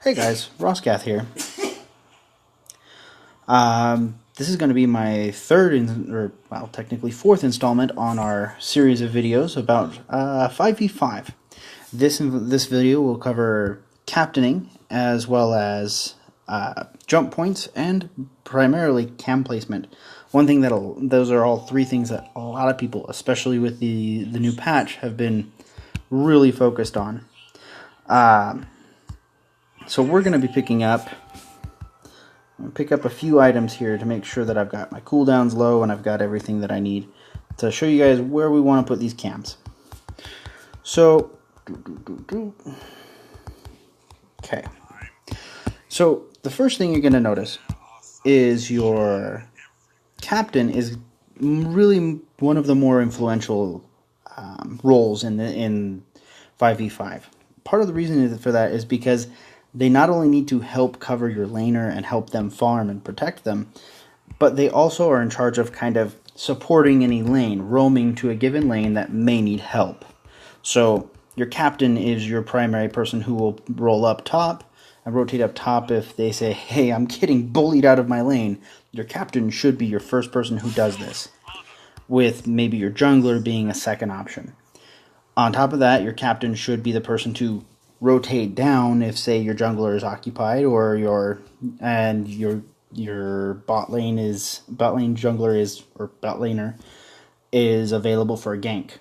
Hey guys, Rossgath here. This is going to be my technically fourth installment on our series of videos about 5v5. This video will cover captaining as well as jump points and primarily cam placement. Those are all three things that a lot of people, especially with the new patch, have been really focused on. So we're going to be pick up a few items here to make sure that I've got my cooldowns low and I've got everything that I need to show you guys where we want to put these cams. So, okay. So the first thing you're going to notice is your captain is really one of the more influential roles in 5v5. Part of the reason for that is because they not only need to help cover your laner and help them farm and protect them, but they also are in charge of kind of supporting any lane, roaming to a given lane that may need help. So your captain is your primary person who will roll up top and rotate up top if they say, hey, I'm getting bullied out of my lane. Your captain should be your first person who does this, with maybe your jungler being a second option. On top of that, your captain should be the person to rotate down if, say, your jungler is occupied or your bot lane jungler is available for a gank.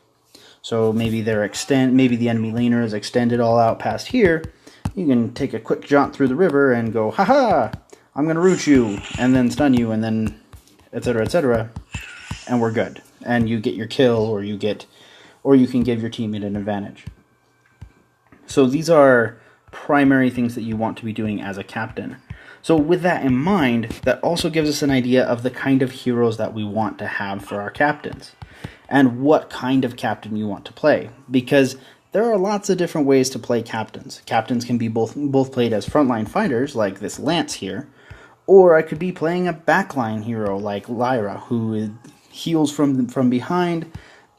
So maybe maybe the enemy laner is extended all out past here. You can take a quick jaunt through the river and go, haha, I'm gonna root you and then stun you and then etc., and we're good. And you get your kill, or you can give your teammate an advantage. So these are primary things that you want to be doing as a captain. So with that in mind, that also gives us an idea of the kind of heroes that we want to have for our captains, and what kind of captain you want to play. Because there are lots of different ways to play captains. Captains can be both played as frontline fighters, like this Lance here, or I could be playing a backline hero like Lyra, who heals from behind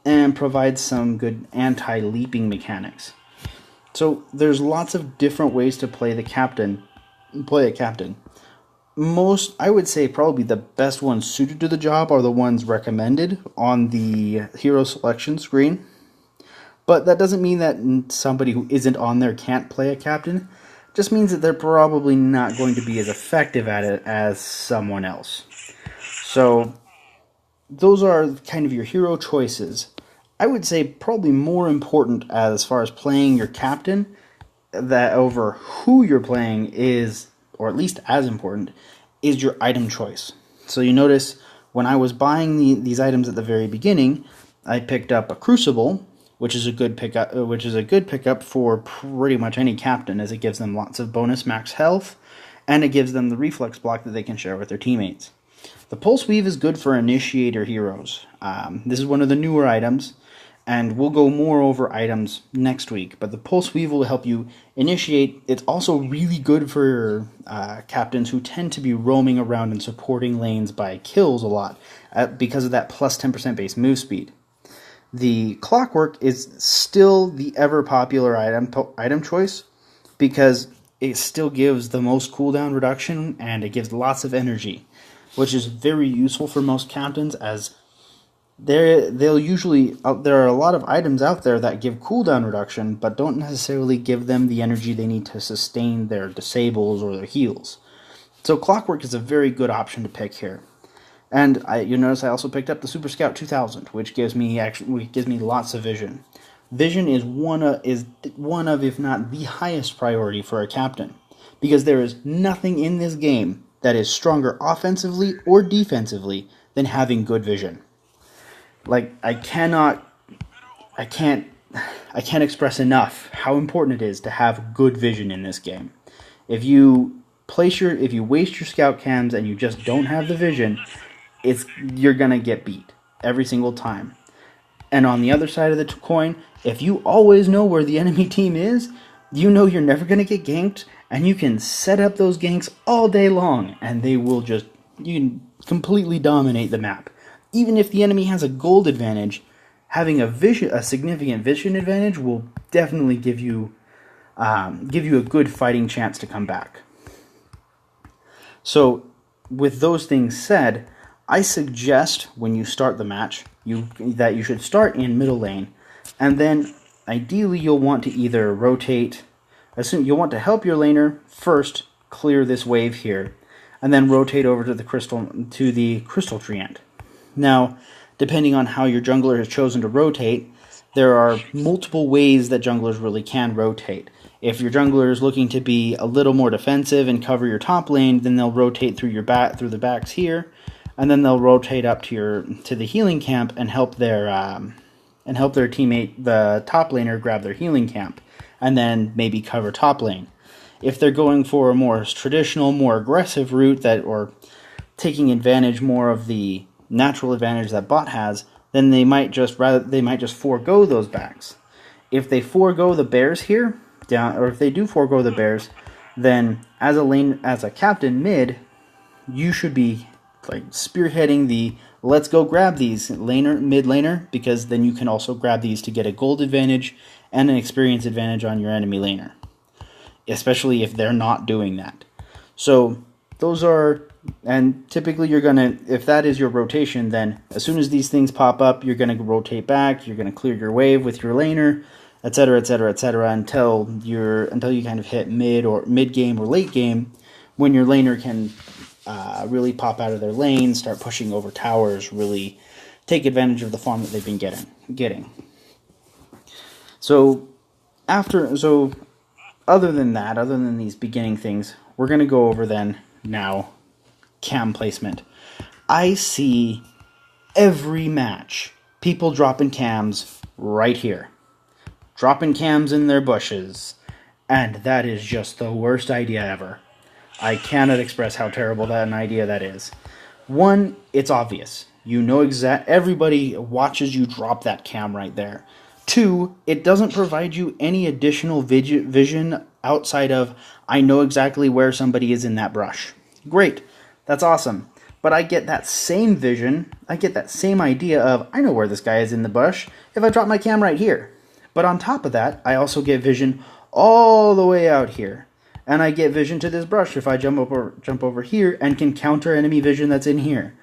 and provides some good anti-leaping mechanics. So there's lots of different ways to play a captain. I would say probably the best ones suited to the job are the ones recommended on the hero selection screen. But that doesn't mean that somebody who isn't on there can't play a captain. It just means that they're probably not going to be as effective at it as someone else. So those are kind of your hero choices. I would say probably more important as far as playing your captain that over who you're playing is, or at least as important, is your item choice. So you notice when I was buying these items at the very beginning, I picked up a Crucible, which is a good pickup for pretty much any captain, as it gives them lots of bonus max health, and it gives them the reflex block that they can share with their teammates. The Pulse Weave is good for initiator heroes. This is one of the newer items, and we'll go more over items next week, but the Pulse Weave will help you initiate. It's also really good for captains who tend to be roaming around and supporting lanes by kills a lot, because of that plus 10% base move speed. The Clockwork is still the ever-popular item choice, because it still gives the most cooldown reduction, and it gives lots of energy, which is very useful for most captains, as there are a lot of items out there that give cooldown reduction, but don't necessarily give them the energy they need to sustain their disables or their heals. So Clockwork is a very good option to pick here. And you notice I also picked up the Super Scout 2000, which gives me lots of vision. Vision is one of, if not the highest priority for a captain, because there is nothing in this game that is stronger offensively or defensively than having good vision. Like, I can't express enough how important it is to have good vision in this game. If you waste your scout cams and you just don't have the vision, you're gonna get beat every single time. And on the other side of the coin, if you always know where the enemy team is, you know you're never gonna get ganked, and you can set up those ganks all day long, and you can completely dominate the map. Even if the enemy has a gold advantage, having a significant vision advantage will definitely give you give you a good fighting chance to come back. So with those things said, I suggest when you start the match that you should start in middle lane, and then ideally you'll want to either rotate. You'll want to help your laner first clear this wave here, and then rotate over to the crystal treant. Now, depending on how your jungler has chosen to rotate, there are multiple ways that junglers really can rotate. If your jungler is looking to be a little more defensive and cover your top lane, then they'll rotate through the backs here, and then they'll rotate up to the healing camp and help their teammate, the top laner, grab their healing camp, and then maybe cover top lane. If they're going for a more traditional, more aggressive route or taking advantage more of the natural advantage that bot has, then they might just forego those backs. If they forego the bears here, if they do forego the bears, then as a captain mid, you should be like spearheading the let's go grab these mid laner, because then you can also grab these to get a gold advantage and an experience advantage on your enemy laner, especially if they're not doing that. So those are, and typically if that is your rotation, then as soon as these things pop up, you're going to rotate back, you're going to clear your wave with your laner, etc., etc., etc., until you kind of hit mid game or late game, when your laner can really pop out of their lane, start pushing over towers, really take advantage of the farm that they've been getting. So other than these beginning things, we're going to go over then now cam placement. I see every match people dropping cams right here. Dropping cams in their bushes. And that is just the worst idea ever. I cannot express how terrible an idea that is. One, it's obvious. You know everybody watches you drop that cam right there. Two, it doesn't provide you any additional vision outside of, I know exactly where somebody is in that brush. Great, that's awesome. But I get that same vision, I get that same idea of, I know where this guy is in the bush if I drop my cam right here. But on top of that, I also get vision all the way out here. And I get vision to this brush if I jump over here and can counter enemy vision that's in here.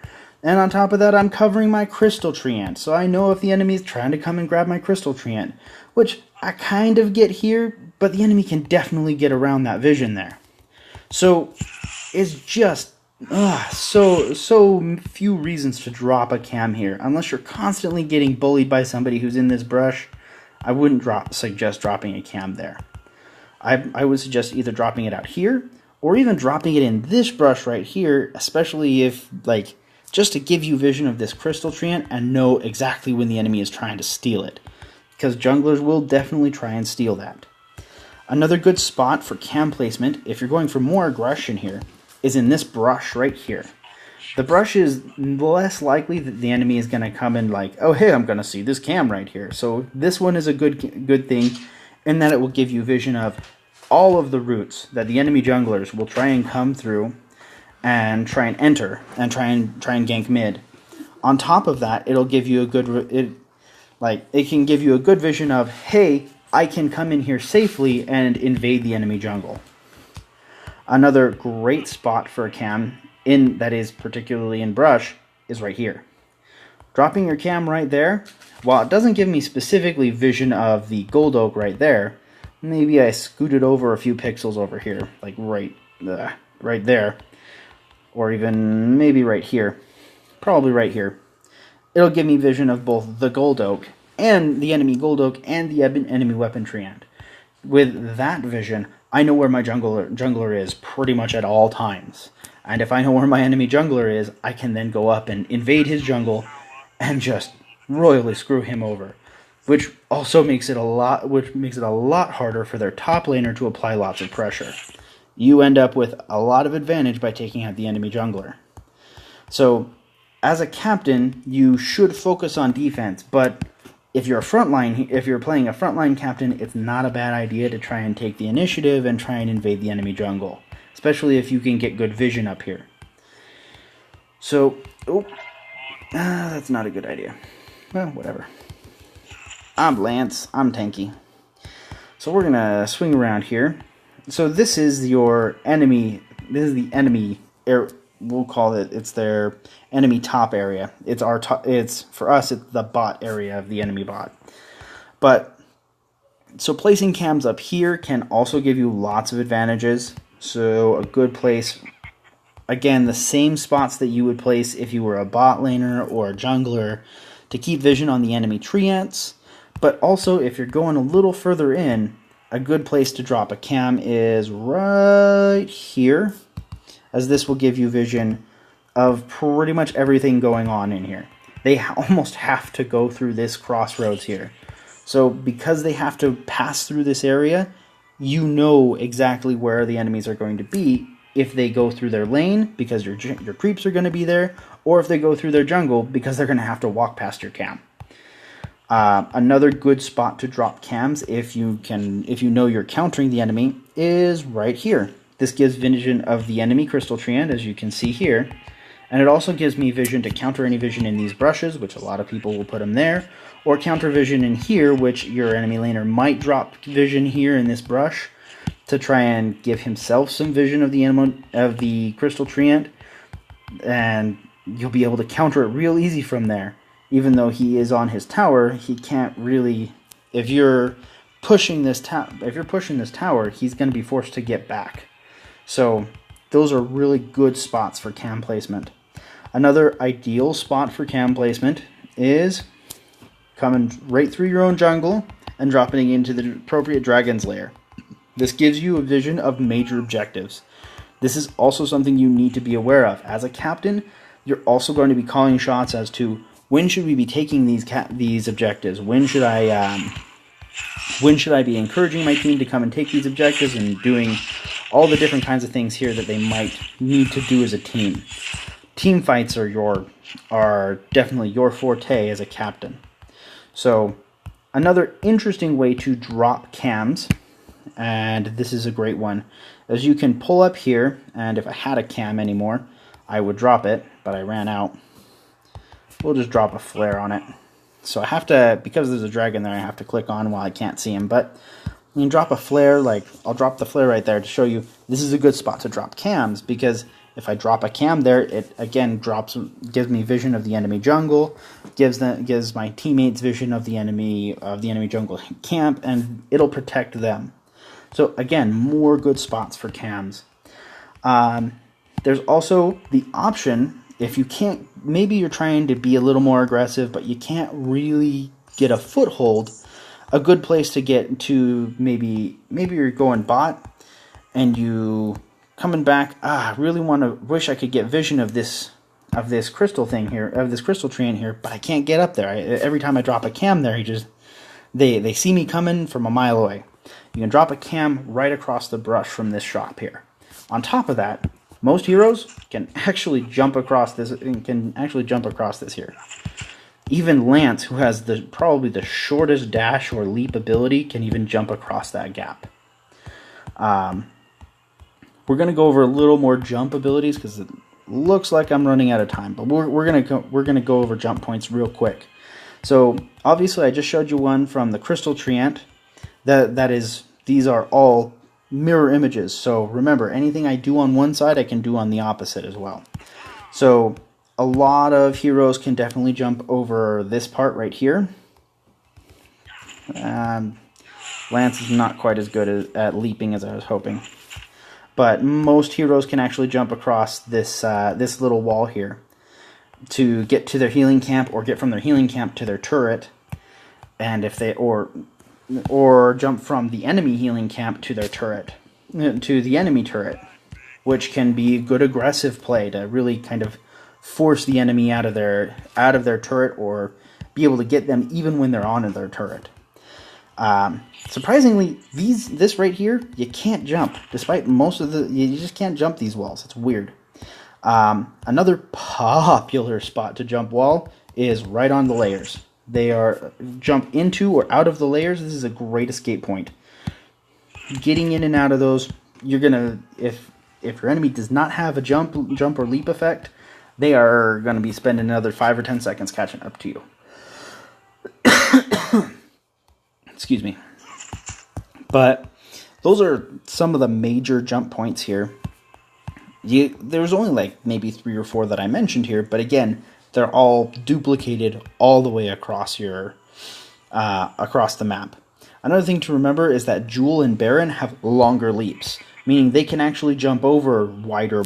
And on top of that, I'm covering my crystal treant, so I know if the enemy is trying to come and grab my crystal treant, which I kind of get here, but the enemy can definitely get around that vision there. So it's just so few reasons to drop a cam here. Unless you're constantly getting bullied by somebody who's in this brush, I wouldn't suggest dropping a cam there. I would suggest either dropping it out here, or even dropping it in this brush right here, especially if, just to give you vision of this crystal treant and know exactly when the enemy is trying to steal it. Because junglers will definitely try and steal that. Another good spot for cam placement, if you're going for more aggression here, is in this brush right here. The brush is less likely that the enemy is going to come in oh hey, I'm going to see this cam right here. So this one is a good thing, in that it will give you vision of all of the routes that the enemy junglers will try and come through and try and enter and try and gank mid. On top of that, it'll give you it can give you a good vision of, hey, I can come in here safely and invade the enemy jungle. Another great spot for a cam, that is particularly in brush, is right here. Dropping your cam right there, while it doesn't give me specifically vision of the gold oak right there, maybe I scooted over a few pixels over here, right there, or even maybe right here, probably right here. It'll give me vision of both the gold oak and the enemy gold oak and the enemy weapon treant. With that vision, I know where my jungler is pretty much at all times. And if I know where my enemy jungler is, I can then go up and invade his jungle and just royally screw him over. Which also makes it a lot harder for their top laner to apply lots of pressure. You end up with a lot of advantage by taking out the enemy jungler. So, as a captain, you should focus on defense, but if you're playing a frontline captain, it's not a bad idea to try and take the initiative and try and invade the enemy jungle, especially if you can get good vision up here. So, that's not a good idea. Well, whatever. I'm Lance. I'm tanky. So we're gonna swing around here. So this is your enemy. This is the enemy air. We'll call it. It's their enemy top area. It's our top. It's for us. It's the bot area of the enemy bot. But so placing cams up here can also give you lots of advantages. So a good place. Again, the same spots that you would place if you were a bot laner or a jungler to keep vision on the enemy treants. But also, if you're going a little further in, a good place to drop a cam is right here, as this will give you vision of pretty much everything going on in here. They almost have to go through this crossroads here. So because they have to pass through this area, you know exactly where the enemies are going to be if they go through their lane, because your creeps are going to be there, or if they go through their jungle, because they're going to have to walk past your cam. Another good spot to drop cams, if you know you're countering the enemy, is right here. This gives vision of the enemy crystal treant, as you can see here, and it also gives me vision to counter any vision in these brushes, which a lot of people will put them there, or counter vision in here, which your enemy laner might drop vision here in this brush to try and give himself some vision of the crystal treant, and you'll be able to counter it real easy from there. Even though he is on his tower, he can't really. If you're pushing this tower, he's going to be forced to get back. So those are really good spots for cam placement. Another ideal spot for cam placement is coming right through your own jungle and dropping into the appropriate dragon's lair. This gives you a vision of major objectives. This is also something you need to be aware of. As a captain, you're also going to be calling shots as to when should we be taking these objectives? When should I be encouraging my team to come and take these objectives, and doing all the different kinds of things here that they might need to do as a team. Team fights are definitely your forte as a captain. So another interesting way to drop cams, and this is a great one, is you can pull up here, and if I had a cam anymore, I would drop it, but I ran out. We'll just drop a flare on it. So I have to, because there's a dragon there, I have to click on while I can't see him. But you can drop a flare, like I'll drop the flare right there to show you this is a good spot to drop cams, because if I drop a cam there, it again gives me vision of the enemy jungle, gives my teammates vision of the enemy jungle camp, and it'll protect them. So again, more good spots for cams. There's also the option, if you can't, maybe you're trying to be a little more aggressive, but you can't really get a foothold, a good place to get to, maybe you're going bot, and you coming back, really wish I could get vision of this crystal thing here, of this crystal treant here, but I can't get up there. Every time I drop a cam there, they see me coming from a mile away. You can drop a cam right across the brush from this shop here. On top of that, most heroes can actually jump across this here. Even Lance, who has probably the shortest dash or leap ability, can even jump across that gap. We're going to go over a little more jump abilities because it looks like I'm running out of time, but we're going to go over jump points real quick. So obviously I just showed you one from the crystal treant. These are all mirror images. So remember, anything I do on one side, I can do on the opposite as well. So a lot of heroes can definitely jump over this part right here. Lance is not quite as good at leaping as I was hoping. But most heroes can actually jump across this little wall here to get to their healing camp, or get from their healing camp to their turret, and if they or jump from the enemy healing camp to their turret, to the enemy turret, which can be a good aggressive play to really kind of force the enemy out of their turret, or be able to get them even when they're on their turret. Surprisingly, this right here, you can't jump. Despite you just can't jump these walls. It's weird. Another popular spot to jump wall is right on the layers. They are jump into or out of the layers. This is a great escape point. Getting in and out of those, you're gonna, if your enemy does not have a jump or leap effect, they are gonna be spending another 5 or 10 seconds catching up to you. Excuse me. But those are some of the major jump points here. There's only like maybe 3 or 4 that I mentioned here, but again, they're all duplicated all the way across your across the map. Another thing to remember is that Jewel and Baron have longer leaps, meaning they can actually jump over wider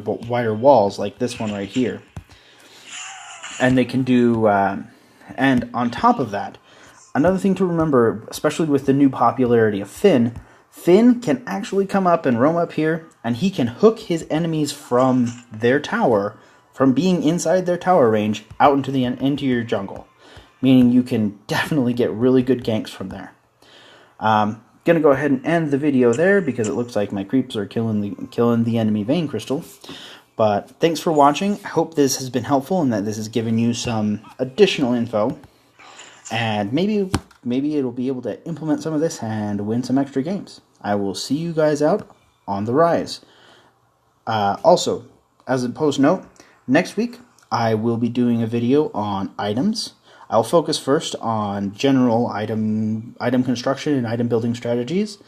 walls like this one right here. And they can do, and on top of that, another thing to remember, especially with the new popularity of Finn can actually come up and roam up here, and he can hook his enemies from their tower, from being inside their tower range, out into your jungle. Meaning you can definitely get really good ganks from there. Gonna go ahead and end the video there because it looks like my creeps are killing the enemy Vein Crystal. But thanks for watching. I hope this has been helpful and that this has given you some additional info. And maybe it'll be able to implement some of this and win some extra games. I will see you guys out on the rise. Also, as a post note, next week I will be doing a video on items. I'll focus first on general item construction and item building strategies,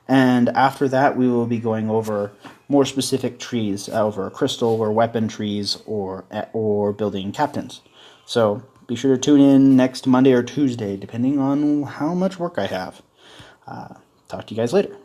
and after that we will be going over more specific trees, over crystal or weapon trees, or building captains. So be sure to tune in next Monday or Tuesday, depending on how much work I have. Talk to you guys later.